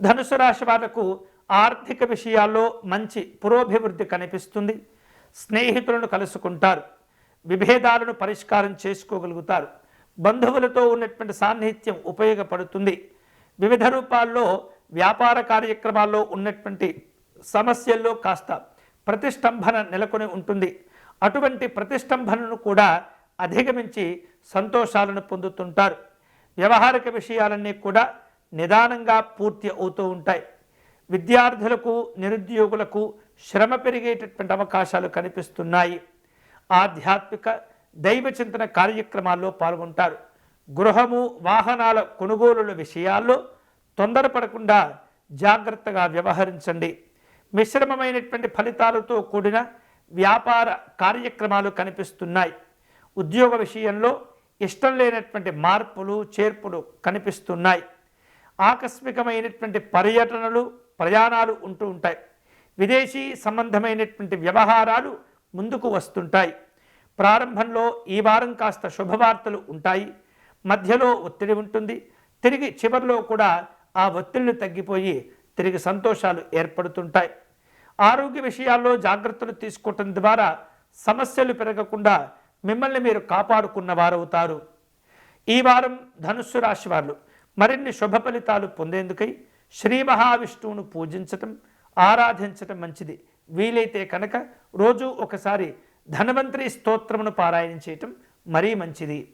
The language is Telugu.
ధనుసు రాశి వాళ్లకు ఆర్థిక విషయాల్లో మంచి పురోభివృద్ధి కనిపిస్తుంది. స్నేహితులను కలుసుకుంటారు. విభేదాలను పరిష్కారం చేసుకోగలుగుతారు. బంధువులతో ఉన్నటువంటి సాన్నిహిత్యం ఉపయోగపడుతుంది. వివిధ రూపాల్లో వ్యాపార కార్యక్రమాల్లో ఉన్నటువంటి సమస్యల్లో కాస్త ప్రతిష్టంభన నెలకొని ఉంటుంది. అటువంటి ప్రతిష్టంభనను కూడా అధిగమించి సంతోషాలను పొందుతుంటారు. వ్యవహారిక విషయాలన్నీ కూడా నిదానంగా పూర్తి అవుతూ ఉంటాయి. విద్యార్థులకు నిరుద్యోగులకు శ్రమ పెరిగేటటువంటి అవకాశాలు కనిపిస్తున్నాయి. ఆధ్యాత్మిక దైవ చింతన కార్యక్రమాల్లో పాల్గొంటారు. గృహము వాహనాల కొనుగోలుల విషయాల్లో తొందరపడకుండా జాగ్రత్తగా వ్యవహరించండి. మిశ్రమమైనటువంటి ఫలితాలతో కూడిన వ్యాపార కార్యక్రమాలు కనిపిస్తున్నాయి. ఉద్యోగ విషయంలో ఇష్టం లేనటువంటి మార్పులు చేర్పులు కనిపిస్తున్నాయి. ఆకస్మికమైనటువంటి పర్యటనలు ప్రయాణాలు ఉంటూ ఉంటాయి. విదేశీ సంబంధమైనటువంటి వ్యవహారాలు ముందుకు వస్తుంటాయి. ప్రారంభంలో ఈ వారం కాస్త శుభవార్తలు ఉంటాయి. మధ్యలో ఒత్తిడి ఉంటుంది. తిరిగి చివరిలో కూడా ఆ ఒత్తిళ్లు తగ్గిపోయి తిరిగి సంతోషాలు ఏర్పడుతుంటాయి. ఆరోగ్య విషయాల్లో జాగ్రత్తలు తీసుకోవటం ద్వారా సమస్యలు పెరగకుండా మిమ్మల్ని మీరు కాపాడుకున్న వారవుతారు. ఈ వారం ధనుస్సు రాశి వారు మరిన్ని శుభ ఫలితాలు పొందేందుకై శ్రీ మహావిష్ణువును పూజించటం ఆరాధించటం మంచిది. వీలైతే కనుక రోజు ఒకసారి ధన్వంతరి స్తోత్రమును పారాయణ చేయటం మరీ మంచిది.